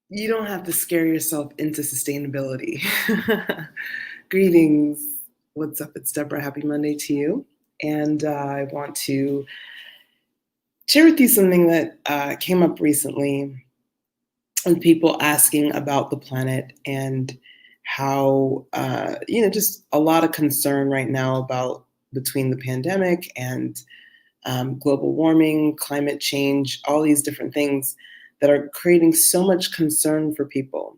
You don't have to scare yourself into sustainability. Greetings. What's up? It's Deborah. Happy Monday to you. And I want to share with you something that came up recently with people asking about the planet and how, just a lot of concern right now about between the pandemic and global warming, climate change, all these different things that are creating so much concern for people.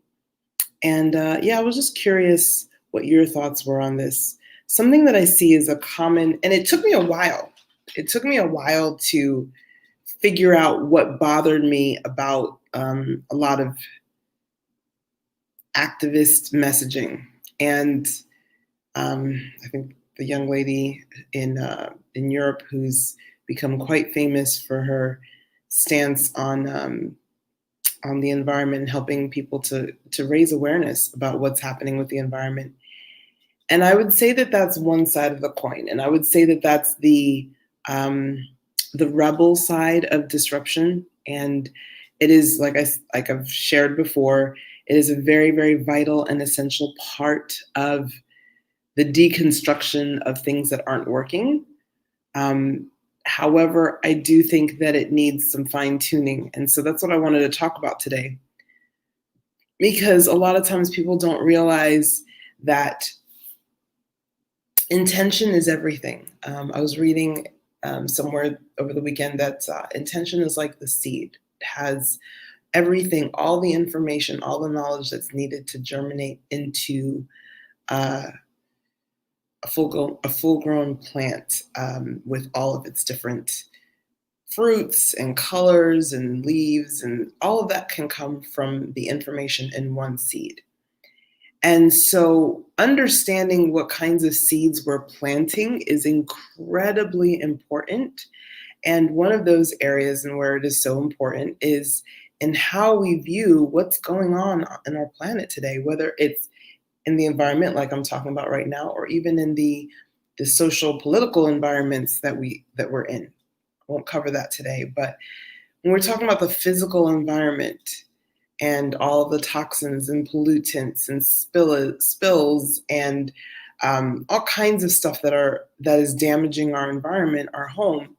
And I was just curious what your thoughts were on this. Something that I see is a common, and it took me a while. It took me a while to figure out what bothered me about a lot of activist messaging. And I think the young lady in Europe who's become quite famous for her stance on the environment and helping people to raise awareness about what's happening with the environment. And I would say that that's one side of the coin, and I would say that that's the rebel side of disruption. And it is like I've shared before, it is a very, very vital and essential part of the deconstruction of things that aren't working. However, I do think that it needs some fine tuning. And so that's what I wanted to talk about today. Because a lot of times people don't realize that intention is everything. I was reading somewhere over the weekend that intention is like the seed. It has everything, all the information, all the knowledge that's needed to germinate into a full-grown plant with all of its different fruits and colors and leaves, and all of that can come from the information in one seed. And so understanding what kinds of seeds we're planting is incredibly important. And one of those areas and where it is so important is in how we view what's going on in our planet today, whether it's in the environment like I'm talking about right now, or even in the social political environments that we're in. I won't cover that today, but when we're talking about the physical environment and all of the toxins and pollutants and spills and all kinds of stuff that is damaging our environment, our home,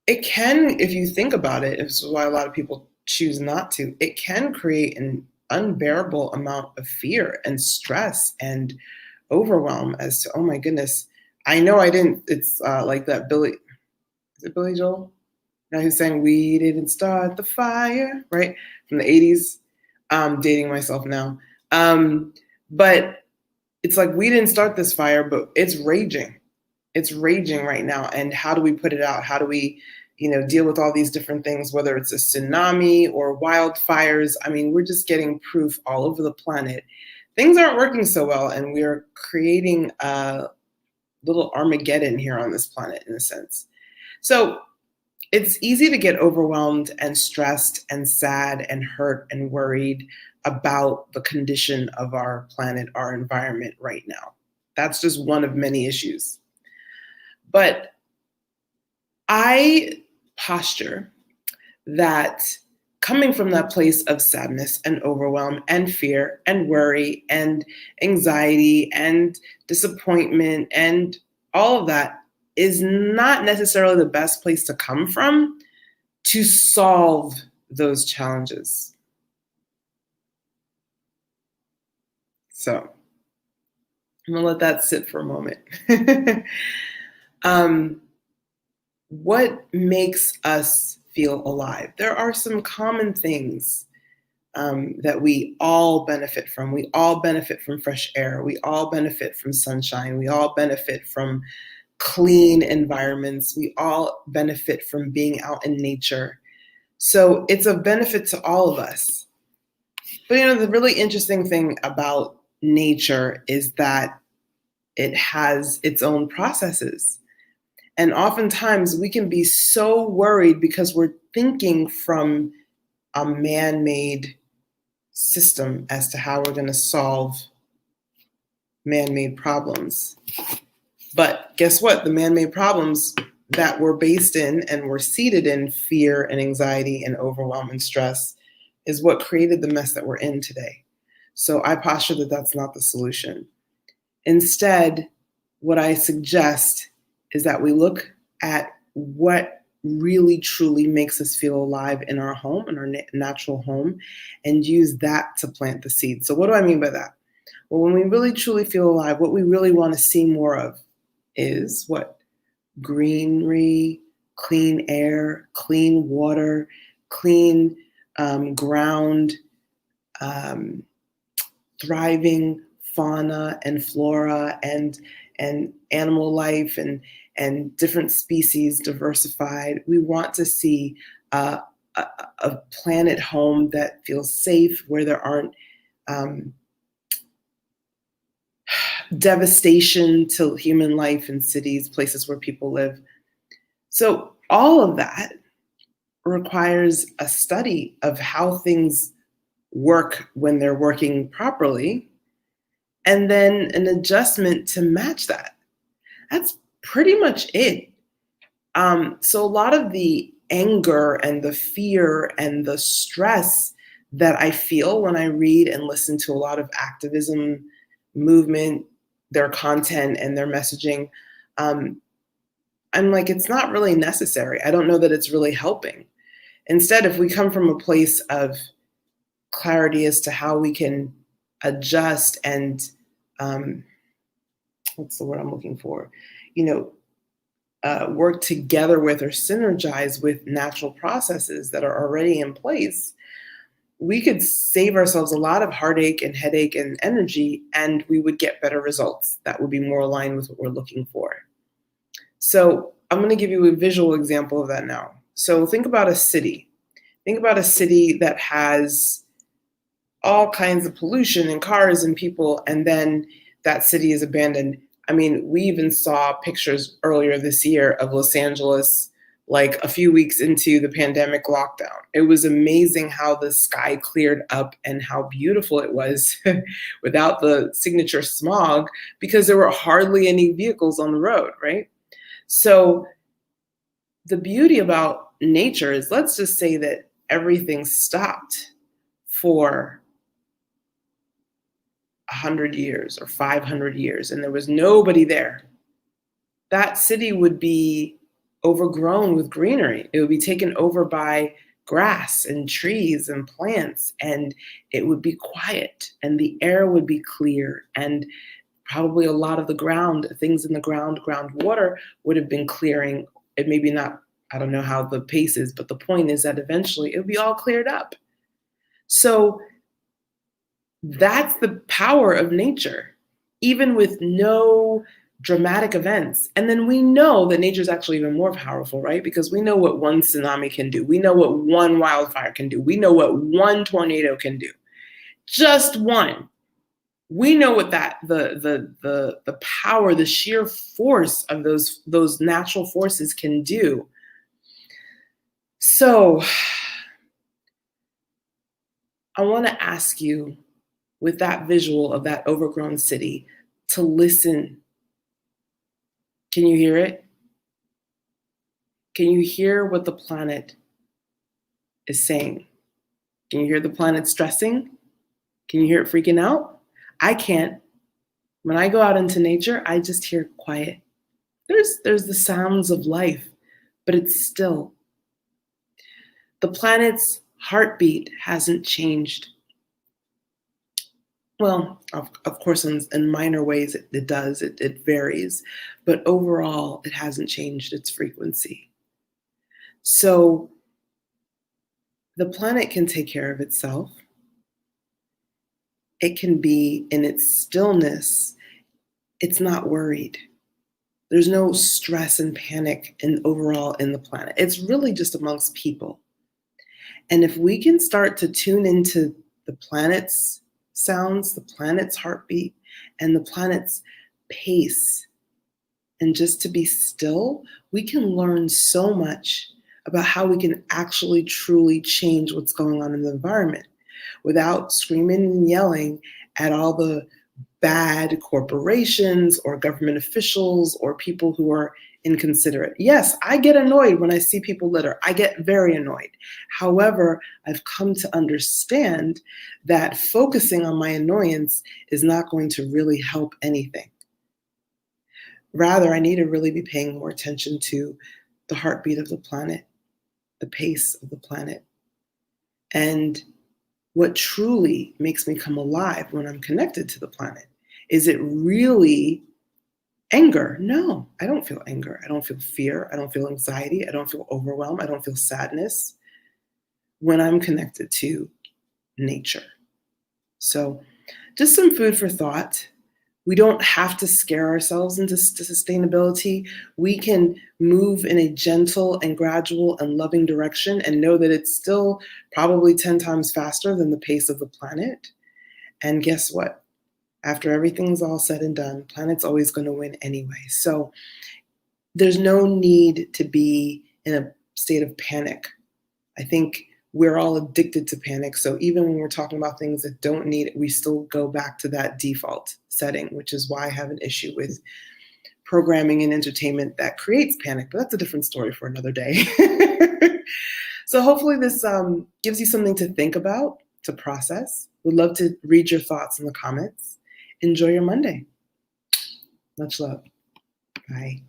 it can, if you think about it, this is why a lot of people choose not to, it can create an unbearable amount of fear and stress and overwhelm as to, oh my goodness, I know I didn't, it's like that is it Billy Joel? Now who's saying, we didn't start the fire, right? From the 80s. Dating myself now. But it's like, we didn't start this fire, but it's raging. It's raging right now. And how do we put it out? How do we, deal with all these different things, whether it's a tsunami or wildfires? I mean, we're just getting proof all over the planet. Things aren't working so well, and we are creating a little Armageddon here on this planet, in a sense. So it's easy to get overwhelmed and stressed and sad and hurt and worried about the condition of our planet, our environment right now. That's just one of many issues. But I posture that coming from that place of sadness and overwhelm and fear and worry and anxiety and disappointment and all of that is not necessarily the best place to come from to solve those challenges. So I'm gonna let that sit for a moment. What makes us feel alive? There are some common things that we all benefit from. We all benefit from fresh air. We all benefit from sunshine. We all benefit from clean environments. We all benefit from being out in nature. So it's a benefit to all of us. But the really interesting thing about nature is that it has its own processes. And oftentimes we can be so worried because we're thinking from a man-made system as to how we're going to solve man-made problems. But guess what? The man-made problems that we're based in and we're seated in fear and anxiety and overwhelm and stress is what created the mess that we're in today. So I posture that that's not the solution. Instead, what I suggest is that we look at what really truly makes us feel alive in our home, in our natural home, and use that to plant the seed. So what do I mean by that? Well, when we really truly feel alive, what we really want to see more of is what? Greenery, clean air, clean water, clean ground, um, thriving fauna and flora and animal life and different species diversified. We want to see a, a planet home that feels safe, where there aren't um, devastation to human life in cities, places where people live. So all of that requires a study of how things work when they're working properly, and then an adjustment to match that. That's pretty much it. So a lot of the anger and the fear and the stress that I feel when I read and listen to a lot of activism movement, their content and their messaging, um, I'm like, it's not really necessary. I don't know that it's really helping. Instead, if we come from a place of clarity as to how we can adjust and um, what's the word I'm looking for? You know, work together with or synergize with natural processes that are already in place, we could save ourselves a lot of heartache and headache and energy, and we would get better results that would be more aligned with what we're looking for. So I'm going to give you a visual example of that now. So think about a city. Think about a city that has all kinds of pollution and cars and people, and then that city is abandoned. I mean, we even saw pictures earlier this year of Los Angeles, like a few weeks into the pandemic lockdown. It was amazing how the sky cleared up and how beautiful it was without the signature smog, because there were hardly any vehicles on the road, right? So the beauty about nature is, let's just say that everything stopped for 100 years or 500 years and there was nobody there. That city would be overgrown with greenery. It would be taken over by grass and trees and plants, and it would be quiet and the air would be clear, and probably a lot of the ground, things in the groundwater would have been clearing. It maybe not, I don't know how the pace is, but the point is that eventually it would be all cleared up. So that's the power of nature, even with no dramatic events. And then we know that nature is actually even more powerful, right? Because we know what one tsunami can do. We know what one wildfire can do. We know what one tornado can do. Just one. We know what that the power, the sheer force of those natural forces can do. So I want to ask you, with that visual of that overgrown city, to listen. Can you hear it? Can you hear what the planet is saying? Can you hear the planet stressing? Can you hear it freaking out? I can't. When I go out into nature, I just hear quiet. There's the sounds of life, but it's still. The planet's heartbeat hasn't changed. Well, of course, in minor ways it does, it varies, but overall it hasn't changed its frequency. So the planet can take care of itself. It can be in its stillness. It's not worried. There's no stress and panic overall in the planet. It's really just amongst people. And if we can start to tune into the planet's sounds, the planet's heartbeat, and the planet's pace, and just to be still, we can learn so much about how we can actually truly change what's going on in the environment without screaming and yelling at all the bad corporations or government officials or people who are inconsiderate. Yes, I get annoyed when I see people litter. I get very annoyed. However, I've come to understand that focusing on my annoyance is not going to really help anything. Rather, I need to really be paying more attention to the heartbeat of the planet, the pace of the planet, and what truly makes me come alive when I'm connected to the planet. Is it really anger? No, I don't feel anger. I don't feel fear. I don't feel anxiety. I don't feel overwhelm. I don't feel sadness when I'm connected to nature. So, just some food for thought. We don't have to scare ourselves into sustainability. We can move in a gentle and gradual and loving direction and know that it's still probably 10 times faster than the pace of the planet. And guess what? After everything's all said and done, planet's always going to win anyway. So there's no need to be in a state of panic. I think we're all addicted to panic. So even when we're talking about things that don't need it, we still go back to that default setting, which is why I have an issue with programming and entertainment that creates panic. But that's a different story for another day. So hopefully this gives you something to think about, to process. Would love to read your thoughts in the comments. Enjoy your Monday. Much love. Bye.